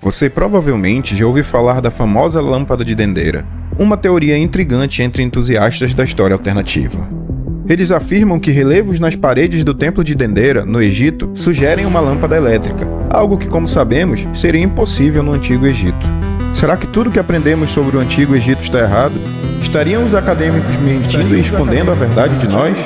Você provavelmente já ouviu falar da famosa lâmpada de Dendera, uma teoria intrigante entre entusiastas da história alternativa. Eles afirmam que relevos nas paredes do Templo de Dendera, no Egito, sugerem uma lâmpada elétrica, algo que, como sabemos, seria impossível no Antigo Egito. Será que tudo que aprendemos sobre o Antigo Egito está errado? Estariam os acadêmicos mentindo e escondendo a verdade de nós?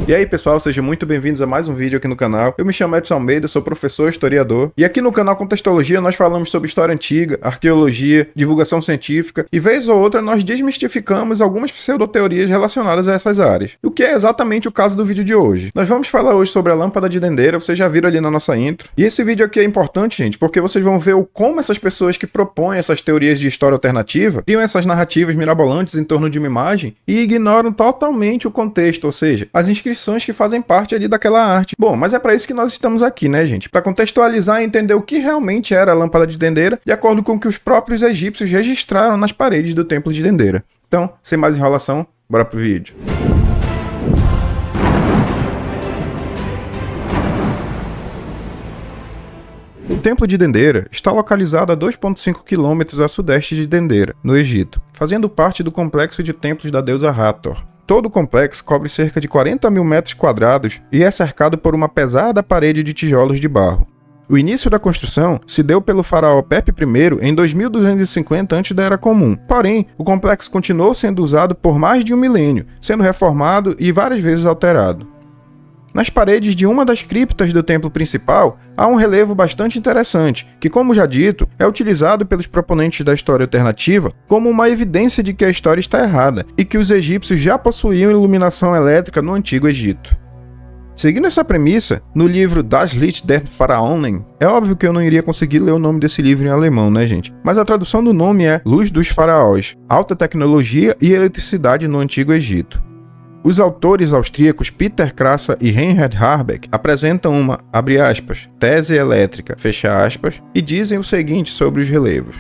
E aí pessoal, sejam muito bem-vindos a mais um vídeo aqui no canal. Eu me chamo Edson Almeida, sou professor historiador. E aqui no canal Contextologia nós falamos sobre história antiga, arqueologia, divulgação científica e vez ou outra nós desmistificamos algumas pseudoteorias relacionadas a essas áreas. O que é exatamente o caso do vídeo de hoje. Nós vamos falar hoje sobre a lâmpada de Dendera, vocês já viram ali na nossa intro. E esse vídeo aqui é importante, gente, porque vocês vão ver como essas pessoas que propõem essas teorias de história alternativa criam essas narrativas mirabolantes em torno de uma imagem e ignoram totalmente o contexto, ou seja, as inscrições que fazem parte ali daquela arte. Bom, mas é para isso que nós estamos aqui, né, gente? Para contextualizar e entender o que realmente era a lâmpada de Dendera, de acordo com o que os próprios egípcios registraram nas paredes do Templo de Dendera. Então, sem mais enrolação, bora pro vídeo. O Templo de Dendera está localizado a 2,5 km a sudeste de Dendera, no Egito, fazendo parte do complexo de templos da deusa Hathor. Todo o complexo cobre cerca de 40 mil metros quadrados e é cercado por uma pesada parede de tijolos de barro. O início da construção se deu pelo faraó Pepe I em 2250 a.C. da Era Comum. Porém, o complexo continuou sendo usado por mais de um milênio, sendo reformado e várias vezes alterado. Nas paredes de uma das criptas do templo principal, há um relevo bastante interessante, que, como já dito, é utilizado pelos proponentes da história alternativa como uma evidência de que a história está errada e que os egípcios já possuíam iluminação elétrica no Antigo Egito. Seguindo essa premissa, no livro Das Licht der Pharaonen, é óbvio que eu não iria conseguir ler o nome desse livro em alemão, né, gente? Mas a tradução do nome é Luz dos Faraós, Alta Tecnologia e Eletricidade no Antigo Egito. Os autores austríacos Peter Krasser e Reinhard Harbeck apresentam uma, abre aspas, tese elétrica, fecha aspas, e dizem o seguinte sobre os relevos.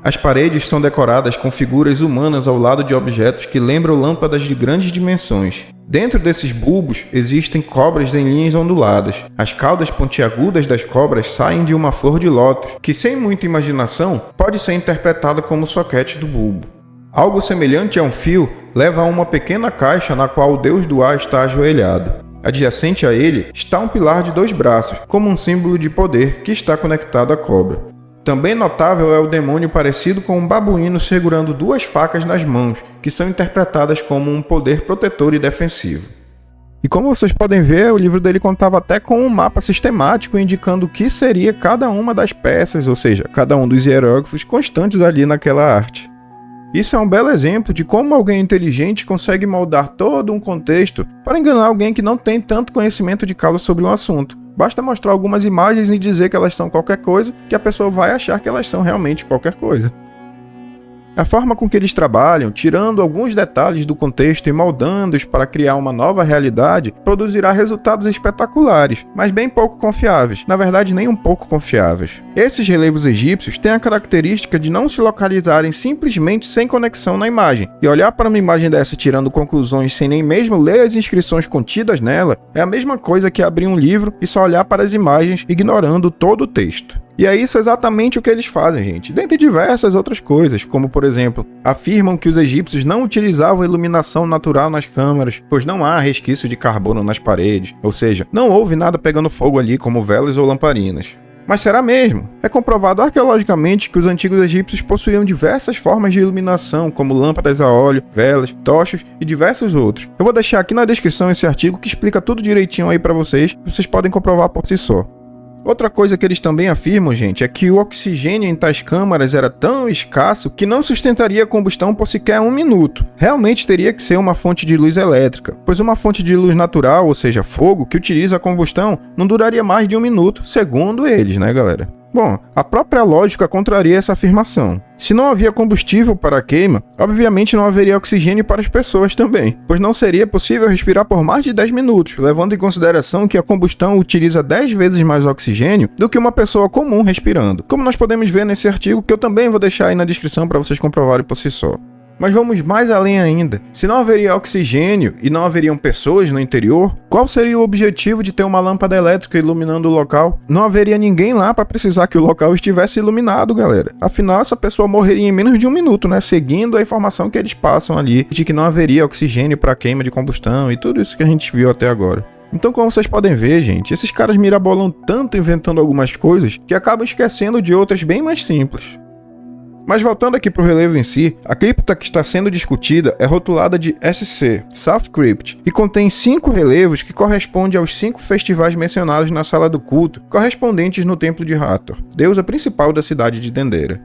As paredes são decoradas com figuras humanas ao lado de objetos que lembram lâmpadas de grandes dimensões. Dentro desses bulbos existem cobras em linhas onduladas. As caudas pontiagudas das cobras saem de uma flor de lótus, que sem muita imaginação pode ser interpretada como o soquete do bulbo. Algo semelhante a um fio leva a uma pequena caixa na qual o deus do ar está ajoelhado. Adjacente a ele está um pilar de 2 braços, como um símbolo de poder que está conectado à cobra. Também notável é o demônio parecido com um babuíno segurando 2 facas nas mãos, que são interpretadas como um poder protetor e defensivo. E como vocês podem ver, o livro dele contava até com um mapa sistemático indicando o que seria cada uma das peças, ou seja, cada um dos hieróglifos constantes ali naquela arte. Isso é um belo exemplo de como alguém inteligente consegue moldar todo um contexto para enganar alguém que não tem tanto conhecimento de causa sobre um assunto. Basta mostrar algumas imagens e dizer que elas são qualquer coisa, que a pessoa vai achar que elas são realmente qualquer coisa. A forma com que eles trabalham, tirando alguns detalhes do contexto e moldando-os para criar uma nova realidade, produzirá resultados espetaculares, mas bem pouco confiáveis, na verdade nem um pouco confiáveis. Esses relevos egípcios têm a característica de não se localizarem simplesmente sem conexão na imagem, e olhar para uma imagem dessa tirando conclusões sem nem mesmo ler as inscrições contidas nela, é a mesma coisa que abrir um livro e só olhar para as imagens ignorando todo o texto. E é isso exatamente o que eles fazem, gente, dentre diversas outras coisas, como por exemplo, afirmam que os egípcios não utilizavam iluminação natural nas câmaras, pois não há resquício de carbono nas paredes, ou seja, não houve nada pegando fogo ali como velas ou lamparinas. Mas será mesmo? É comprovado arqueologicamente que os antigos egípcios possuíam diversas formas de iluminação, como lâmpadas a óleo, velas, tochas e diversos outros. Eu vou deixar aqui na descrição esse artigo que explica tudo direitinho aí pra vocês podem comprovar por si só. Outra coisa que eles também afirmam, gente, é que o oxigênio em tais câmaras era tão escasso que não sustentaria a combustão por sequer 1 minuto. Realmente teria que ser uma fonte de luz elétrica, pois uma fonte de luz natural, ou seja, fogo, que utiliza a combustão, não duraria mais de 1 minuto, segundo eles, né, galera? Bom, a própria lógica contraria essa afirmação. Se não havia combustível para a queima, obviamente não haveria oxigênio para as pessoas também, pois não seria possível respirar por mais de 10 minutos, levando em consideração que a combustão utiliza 10 vezes mais oxigênio do que uma pessoa comum respirando, como nós podemos ver nesse artigo que eu também vou deixar aí na descrição para vocês comprovarem por si só. Mas vamos mais além ainda. Se não haveria oxigênio e não haveriam pessoas no interior, qual seria o objetivo de ter uma lâmpada elétrica iluminando o local? Não haveria ninguém lá para precisar que o local estivesse iluminado, galera. Afinal, essa pessoa morreria em menos de um minuto, né? Seguindo a informação que eles passam ali de que não haveria oxigênio para queima de combustão e tudo isso que a gente viu até agora. Então, como vocês podem ver, gente, esses caras mirabolam tanto inventando algumas coisas que acabam esquecendo de outras bem mais simples. Mas voltando aqui para o relevo em si, a cripta que está sendo discutida é rotulada de SC, South Crypt, e contém 5 relevos que correspondem aos 5 festivais mencionados na sala do culto, correspondentes no templo de Hathor, deusa principal da cidade de Dendera.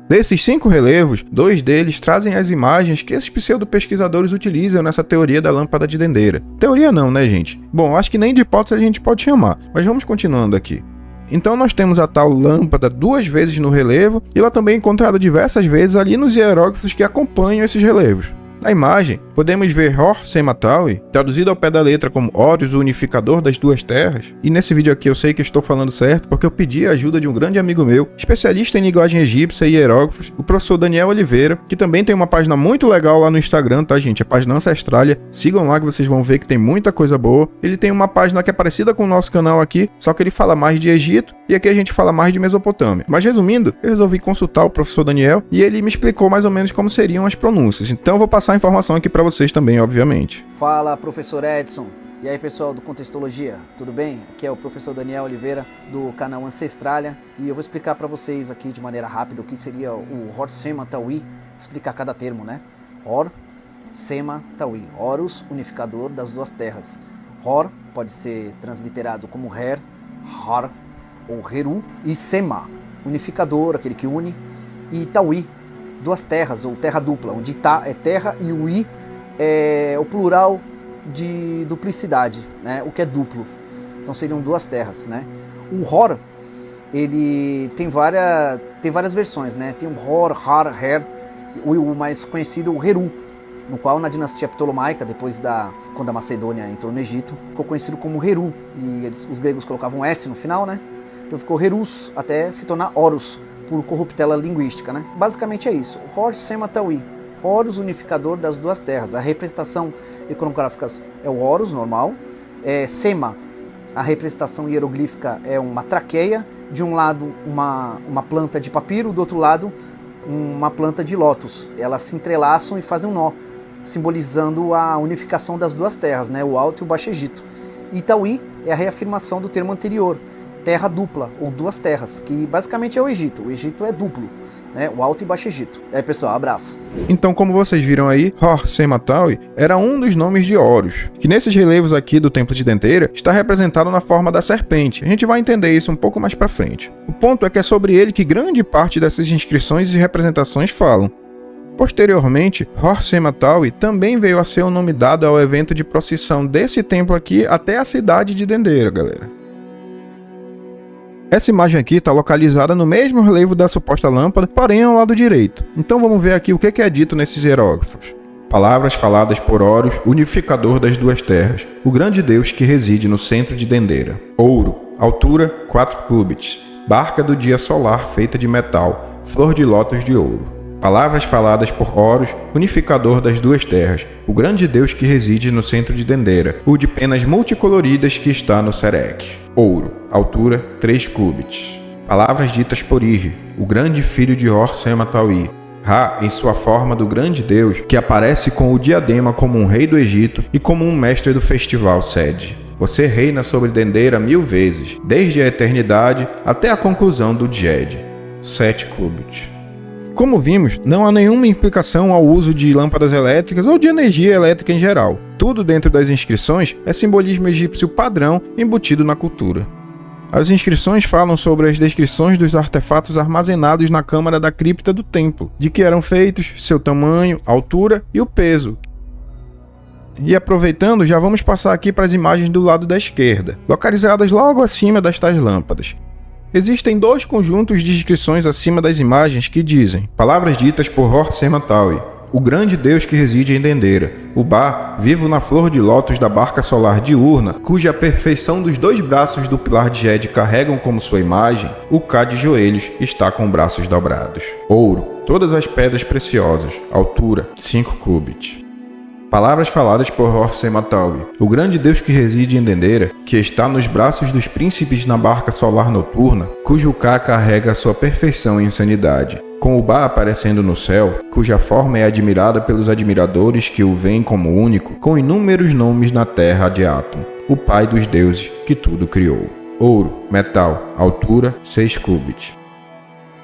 Desses 5 relevos, 2 deles trazem as imagens que esses pseudo-pesquisadores utilizam nessa teoria da lâmpada de Dendera. Teoria não, né, gente? Bom, acho que nem de hipótese a gente pode chamar, mas vamos continuando aqui. Então nós temos a tal lâmpada 2 vezes no relevo, e ela também é encontrada diversas vezes ali nos hieróglifos que acompanham esses relevos. Na imagem, podemos ver Hor-Sematawi, traduzido ao pé da letra como Horus, o unificador das duas terras. E nesse vídeo aqui eu sei que estou falando certo porque eu pedi a ajuda de um grande amigo meu, especialista em linguagem egípcia e hieróglifos, o professor Daniel Oliveira, que também tem uma página muito legal lá no Instagram, tá, gente? A página Ancestralia. Sigam lá que vocês vão ver que tem muita coisa boa. Ele tem uma página que é parecida com o nosso canal aqui, só que ele fala mais de Egito e aqui a gente fala mais de Mesopotâmia. Mas resumindo, eu resolvi consultar o professor Daniel e ele me explicou mais ou menos como seriam as pronúncias. Então eu vou passar a informação aqui para vocês também, obviamente. Fala, professor Edson. E aí, pessoal do Contextologia, tudo bem? Aqui é o professor Daniel Oliveira do canal Ancestralia e eu vou explicar para vocês aqui de maneira rápida o que seria o Hor-Sematawi, explicar cada termo, né? Hor-Sematawi, Horus, unificador das duas terras. Hor pode ser transliterado como Her, Har ou Heru, e Sema, unificador, aquele que une, e Tawi, duas terras, ou terra dupla, onde Ta é terra e o I é o plural de duplicidade, né? O que é duplo. Então seriam duas terras, né? O Hor, ele tem várias versões, né? Tem o Hor, Har, Her, o mais conhecido, o Heru, no qual na dinastia ptolomaica, quando a Macedônia entrou no Egito, ficou conhecido como Heru, e os gregos colocavam S no final, né? Então ficou Herus, até se tornar Horus, por corruptela linguística, né? Basicamente é isso. Hor-Sematawi, Horus, unificador das duas terras. A representação iconográfica é o Horus normal. Sema, a representação hieroglífica é uma traqueia. De um lado uma planta de papiro, do outro lado uma planta de lótus. Elas se entrelaçam e fazem um nó, simbolizando a unificação das duas terras, né? O Alto e o Baixo Egito. E Tawi é a reafirmação do termo anterior, terra dupla, ou duas terras, que basicamente é o Egito. O Egito é duplo, né? O Alto e Baixo Egito. É, pessoal, abraço. Então, como vocês viram aí, Hor-Sematawi era um dos nomes de Horus, que nesses relevos aqui do Templo de Dendera está representado na forma da serpente. A gente vai entender isso um pouco mais pra frente. O ponto é que é sobre ele que grande parte dessas inscrições e representações falam. Posteriormente, Hor-Sematawi também veio a ser o nome dado ao evento de procissão desse templo aqui até a cidade de Dendera, galera. Essa imagem aqui está localizada no mesmo relevo da suposta lâmpada, porém ao lado direito. Então vamos ver aqui o que é dito nesses hieróglifos. Palavras faladas por Horus, unificador das duas terras, o grande deus que reside no centro de Dendera. Ouro, altura 4 cúbitos, barca do dia solar feita de metal, flor de lótus de ouro. Palavras faladas por Horus, unificador das duas terras, o grande deus que reside no centro de Dendera, o de penas multicoloridas que está no Serek. Ouro, altura 3 cúbitos. Palavras ditas por Iri, o grande filho de Hor-Sematawi. Ra, em sua forma do grande deus, que aparece com o diadema como um rei do Egito e como um mestre do festival Sed. Você reina sobre Dendera 1000 vezes, desde a eternidade até a conclusão do Djed. 7 cúbitos. Como vimos, não há nenhuma implicação ao uso de lâmpadas elétricas ou de energia elétrica em geral. Tudo dentro das inscrições é simbolismo egípcio padrão embutido na cultura. As inscrições falam sobre as descrições dos artefatos armazenados na câmara da cripta do templo, de que eram feitos, seu tamanho, altura e o peso. E aproveitando, já vamos passar aqui para as imagens do lado da esquerda, localizadas logo acima das tais lâmpadas. Existem 2 conjuntos de inscrições acima das imagens que dizem palavras ditas por Hor-Sematawi, o grande Deus que reside em Dendera. O Ba, vivo na flor de lótus da barca solar diurna, cuja perfeição dos 2 braços do pilar de Ged carregam como sua imagem, o Ka de joelhos está com braços dobrados. Ouro, todas as pedras preciosas, altura 5 cúbitos. Palavras faladas por Hor-Sematawi, o grande Deus que reside em Dendera, que está nos braços dos príncipes na barca solar noturna, cujo Ka carrega a sua perfeição e insanidade. Com o Ba aparecendo no céu, cuja forma é admirada pelos admiradores que o veem como único, com inúmeros nomes na terra de Atum, o pai dos deuses que tudo criou. Ouro, metal, altura 6 cúbitos.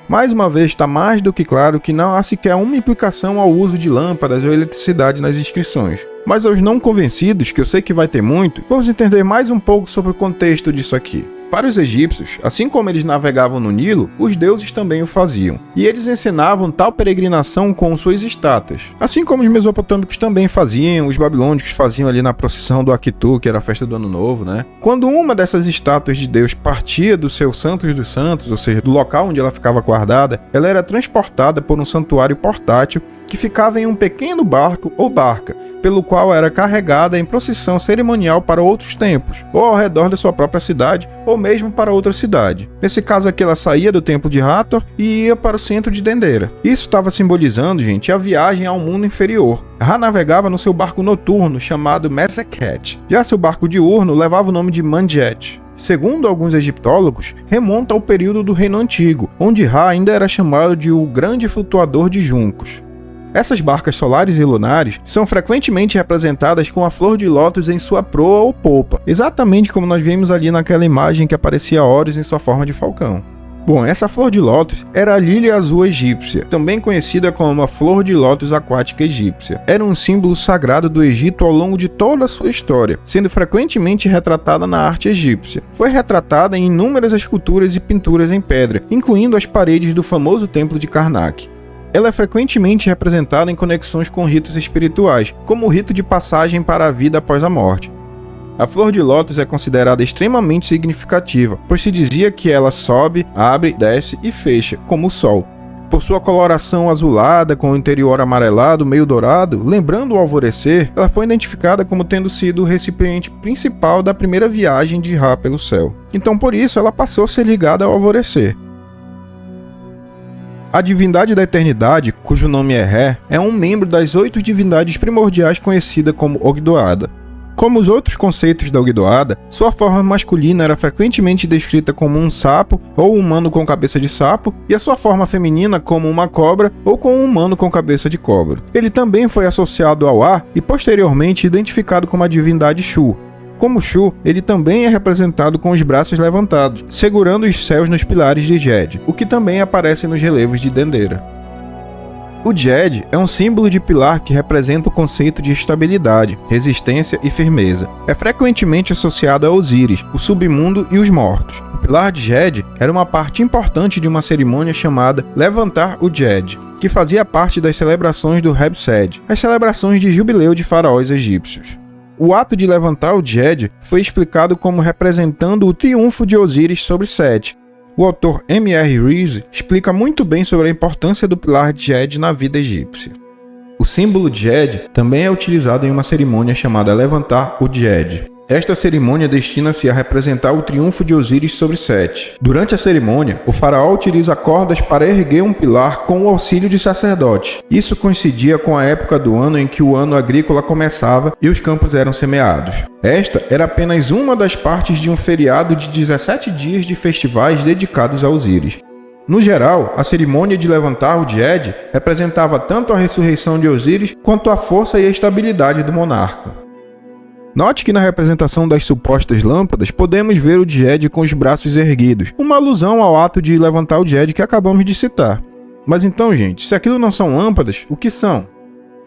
Mais uma vez, está mais do que claro que não há sequer uma implicação ao uso de lâmpadas ou eletricidade nas inscrições. Mas aos não convencidos, que eu sei que vai ter muito, vamos entender mais um pouco sobre o contexto disso aqui. Para os egípcios, assim como eles navegavam no Nilo, os deuses também o faziam. E eles encenavam tal peregrinação com suas estátuas. Assim como os mesopotâmicos também faziam, os babilônicos faziam ali na procissão do Akitu, que era a festa do Ano Novo, né? Quando uma dessas estátuas de Deus partia do seu Santos dos Santos, ou seja, do local onde ela ficava guardada, ela era transportada por um santuário portátil que ficava em um pequeno barco ou barca, pelo qual era carregada em procissão cerimonial para outros templos, ou ao redor da sua própria cidade, ou mesmo para outra cidade. Nesse caso aqui, ela saía do templo de Hathor e ia para o centro de Dendera. Isso estava simbolizando, gente, a viagem ao mundo inferior. Ra navegava no seu barco noturno, chamado Meseket. Já seu barco diurno levava o nome de Manjet. Segundo alguns egiptólogos, remonta ao período do Reino Antigo, onde Ra ainda era chamado de o Grande Flutuador de Juncos. Essas barcas solares e lunares são frequentemente representadas com a flor de lótus em sua proa ou polpa, exatamente como nós vimos ali naquela imagem que aparecia Horus em sua forma de falcão. Bom, essa flor de lótus era a lília azul egípcia, também conhecida como a flor de lótus aquática egípcia. Era um símbolo sagrado do Egito ao longo de toda a sua história, sendo frequentemente retratada na arte egípcia. Foi retratada em inúmeras esculturas e pinturas em pedra, incluindo as paredes do famoso templo de Karnak. Ela é frequentemente representada em conexões com ritos espirituais, como o rito de passagem para a vida após a morte. A flor de lótus é considerada extremamente significativa, pois se dizia que ela sobe, abre, desce e fecha, como o sol. Por sua coloração azulada, com o interior amarelado, meio dourado, lembrando o alvorecer, ela foi identificada como tendo sido o recipiente principal da primeira viagem de Ra pelo céu. Então por isso ela passou a ser ligada ao alvorecer. A divindade da eternidade, cujo nome é Ré, é um membro das 8 divindades primordiais conhecida como Ogdoada. Como os outros conceitos da Ogdoada, sua forma masculina era frequentemente descrita como um sapo ou um humano com cabeça de sapo, e a sua forma feminina como uma cobra ou com um humano com cabeça de cobra. Ele também foi associado ao ar e posteriormente identificado como a divindade Shu. Como Shu, ele também é representado com os braços levantados, segurando os céus nos pilares de Ged, o que também aparece nos relevos de Dendera. O Ged é um símbolo de pilar que representa o conceito de estabilidade, resistência e firmeza. É frequentemente associado a Osíris, o submundo e os mortos. O pilar de Ged era uma parte importante de uma cerimônia chamada Levantar o Ged, que fazia parte das celebrações do Hebsed, as celebrações de jubileu de faraós egípcios. O ato de levantar o Ged foi explicado como representando o triunfo de Osíris sobre Sete. O autor M.R. Rees explica muito bem sobre a importância do pilar de Ged na vida egípcia. O símbolo Ged também é utilizado em uma cerimônia chamada Levantar o Ged. Esta cerimônia destina-se a representar o triunfo de Osíris sobre Sete. Durante a cerimônia, o faraó utiliza cordas para erguer um pilar com o auxílio de sacerdotes. Isso coincidia com a época do ano em que o ano agrícola começava e os campos eram semeados. Esta era apenas uma das partes de um feriado de 17 dias de festivais dedicados a Osíris. No geral, a cerimônia de levantar o Ged representava tanto a ressurreição de Osíris quanto a força e a estabilidade do monarca. Note que na representação das supostas lâmpadas podemos ver o Ged com os braços erguidos, uma alusão ao ato de levantar o Ged que acabamos de citar. Mas então, gente, se aquilo não são lâmpadas, o que são?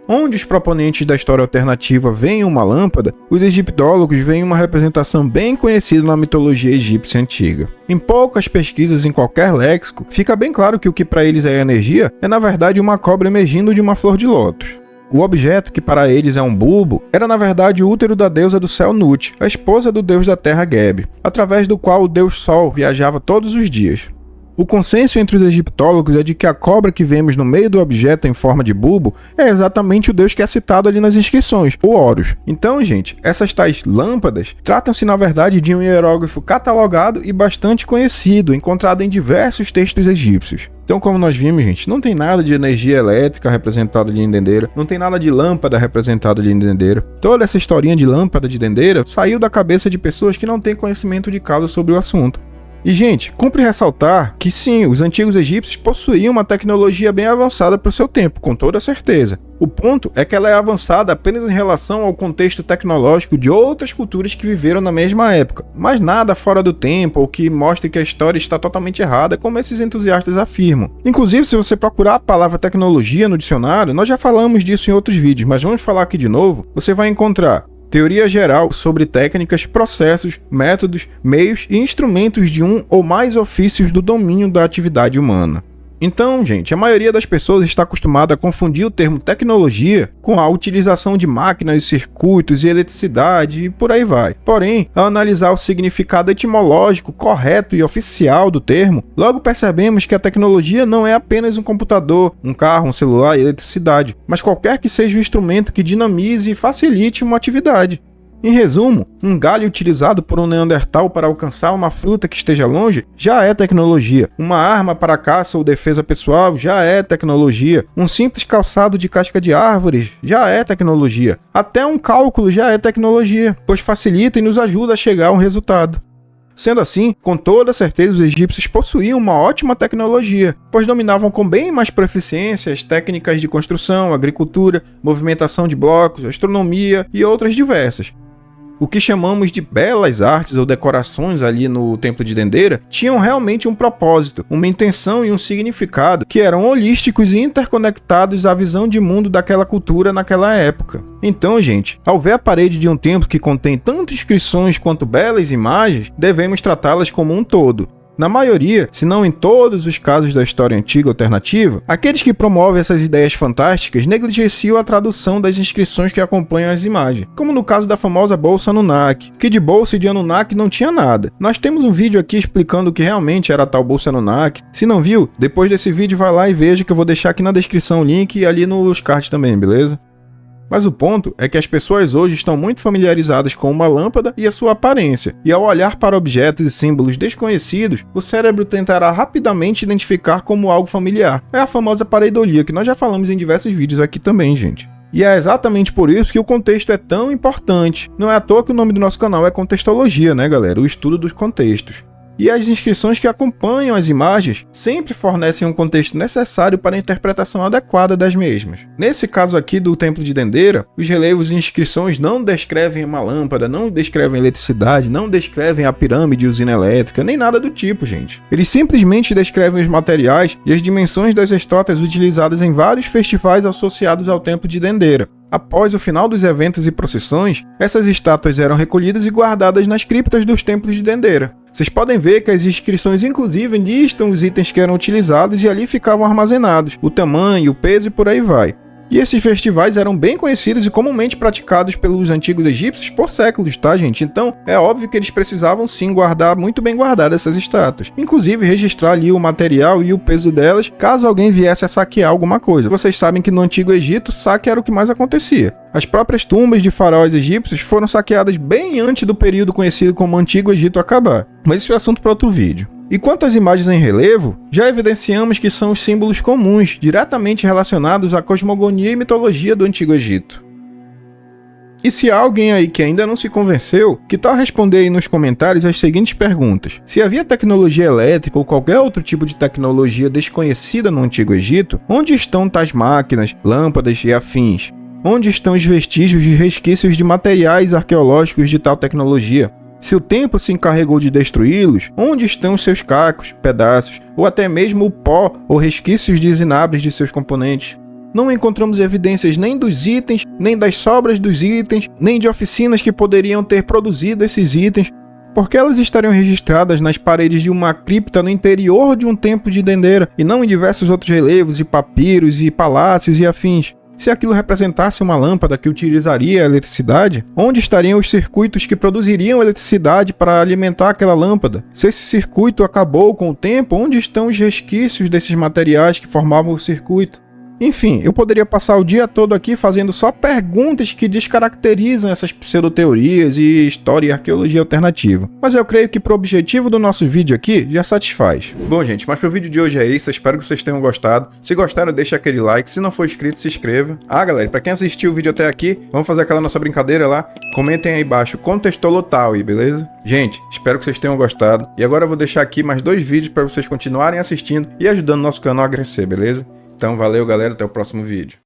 Onde os proponentes da história alternativa veem uma lâmpada, os egiptólogos veem uma representação bem conhecida na mitologia egípcia antiga. Em poucas pesquisas em qualquer léxico, fica bem claro que o que para eles é energia é na verdade uma cobra emergindo de uma flor de lótus. O objeto, que para eles é um bulbo, era na verdade o útero da deusa do céu Nut, a esposa do deus da terra Geb, através do qual o deus Sol viajava todos os dias. O consenso entre os egiptólogos é de que a cobra que vemos no meio do objeto em forma de bulbo é exatamente o deus que é citado ali nas inscrições, o Horus. Então, gente, essas tais lâmpadas tratam-se na verdade de um hieróglifo catalogado e bastante conhecido, encontrado em diversos textos egípcios. Então, como nós vimos, gente, não tem nada de energia elétrica representada ali em Dendeira, não tem nada de lâmpada representada ali em Dendeira. Toda essa historinha de lâmpada de Dendeira saiu da cabeça de pessoas que não têm conhecimento de causa sobre o assunto. E, gente, cumpre ressaltar que sim, os antigos egípcios possuíam uma tecnologia bem avançada para o seu tempo, com toda certeza. O ponto é que ela é avançada apenas em relação ao contexto tecnológico de outras culturas que viveram na mesma época, mas nada fora do tempo ou que mostre que a história está totalmente errada, como esses entusiastas afirmam. Inclusive, se você procurar a palavra tecnologia no dicionário, nós já falamos disso em outros vídeos, mas vamos falar aqui de novo, você vai encontrar teoria geral sobre técnicas, processos, métodos, meios e instrumentos de um ou mais ofícios do domínio da atividade humana. Então, gente, a maioria das pessoas está acostumada a confundir o termo tecnologia com a utilização de máquinas, circuitos e eletricidade e por aí vai. Porém, ao analisar o significado etimológico correto e oficial do termo, logo percebemos que a tecnologia não é apenas um computador, um carro, um celular e eletricidade, mas qualquer que seja o instrumento que dinamize e facilite uma atividade. Em resumo, um galho utilizado por um neandertal para alcançar uma fruta que esteja longe já é tecnologia. Uma arma para caça ou defesa pessoal já é tecnologia. Um simples calçado de casca de árvores já é tecnologia. Até um cálculo já é tecnologia, pois facilita e nos ajuda a chegar a um resultado. Sendo assim, com toda certeza os egípcios possuíam uma ótima tecnologia, pois dominavam com bem mais proficiência as técnicas de construção, agricultura, movimentação de blocos, astronomia e outras diversas. O que chamamos de belas artes ou decorações ali no templo de Dendeira tinham realmente um propósito, uma intenção e um significado que eram holísticos e interconectados à visão de mundo daquela cultura naquela época. Então, gente, ao ver a parede de um templo que contém tanto inscrições quanto belas imagens, devemos tratá-las como um todo. Na maioria, se não em todos os casos da história antiga alternativa, aqueles que promovem essas ideias fantásticas negligenciam a tradução das inscrições que acompanham as imagens, como no caso da famosa bolsa Anunnaki, que de bolsa e de Anunnaki não tinha nada. Nós temos um vídeo aqui explicando o que realmente era a tal bolsa Anunnaki. Se não viu, depois desse vídeo vai lá e veja, que eu vou deixar aqui na descrição o link e ali nos cards também, beleza? Mas o ponto é que as pessoas hoje estão muito familiarizadas com uma lâmpada e a sua aparência, e ao olhar para objetos e símbolos desconhecidos, o cérebro tentará rapidamente identificar como algo familiar. É a famosa pareidolia, que nós já falamos em diversos vídeos aqui também, gente. E é exatamente por isso que o contexto é tão importante. Não é à toa que o nome do nosso canal é Contextologia, né, galera? O estudo dos contextos. E as inscrições que acompanham as imagens sempre fornecem um contexto necessário para a interpretação adequada das mesmas. Nesse caso aqui do Templo de Dendeira, os relevos e inscrições não descrevem uma lâmpada, não descrevem eletricidade, não descrevem a pirâmide e usina elétrica, nem nada do tipo, gente. Eles simplesmente descrevem os materiais e as dimensões das estátuas utilizadas em vários festivais associados ao Templo de Dendeira. Após o final dos eventos e procissões, essas estátuas eram recolhidas e guardadas nas criptas dos templos de Dendeira. Vocês podem ver que as inscrições inclusive listam os itens que eram utilizados e ali ficavam armazenados, o tamanho, o peso e por aí vai. E esses festivais eram bem conhecidos e comumente praticados pelos antigos egípcios por séculos, tá, gente? Então, é óbvio que eles precisavam sim guardar muito bem guardadas essas estátuas. Inclusive, registrar ali o material e o peso delas, caso alguém viesse a saquear alguma coisa. Vocês sabem que no Antigo Egito, saque era o que mais acontecia. As próprias tumbas de faraós egípcios foram saqueadas bem antes do período conhecido como Antigo Egito acabar. Mas isso é assunto para outro vídeo. E quanto às imagens em relevo, já evidenciamos que são os símbolos comuns, diretamente relacionados à cosmogonia e mitologia do Antigo Egito. E se há alguém aí que ainda não se convenceu, que tal responder aí nos comentários as seguintes perguntas. Se havia tecnologia elétrica ou qualquer outro tipo de tecnologia desconhecida no Antigo Egito, onde estão tais máquinas, lâmpadas e afins? Onde estão os vestígios e resquícios de materiais arqueológicos de tal tecnologia? Se o tempo se encarregou de destruí-los, onde estão os seus cacos, pedaços, ou até mesmo o pó ou resquícios de zinabres de seus componentes? Não encontramos evidências nem dos itens, nem das sobras dos itens, nem de oficinas que poderiam ter produzido esses itens, porque elas estariam registradas nas paredes de uma cripta no interior de um templo de Dendeira, e não em diversos outros relevos e papiros e palácios e afins. Se aquilo representasse uma lâmpada que utilizaria a eletricidade, onde estariam os circuitos que produziriam eletricidade para alimentar aquela lâmpada? Se esse circuito acabou com o tempo, onde estão os resquícios desses materiais que formavam o circuito? Enfim, eu poderia passar o dia todo aqui fazendo só perguntas que descaracterizam essas pseudoteorias e história e arqueologia alternativa. Mas eu creio que pro objetivo do nosso vídeo aqui já satisfaz. Bom, gente, mas pro vídeo de hoje é isso. Eu espero que vocês tenham gostado. Se gostaram, deixa aquele like. Se não for inscrito, se inscreva. Ah, galera, pra quem assistiu o vídeo até aqui, vamos fazer aquela nossa brincadeira lá. Comentem aí embaixo, Contextolotaui, beleza? Gente, espero que vocês tenham gostado. E agora eu vou deixar aqui mais 2 vídeos para vocês continuarem assistindo e ajudando nosso canal a crescer, beleza? Então valeu, galera, até o próximo vídeo.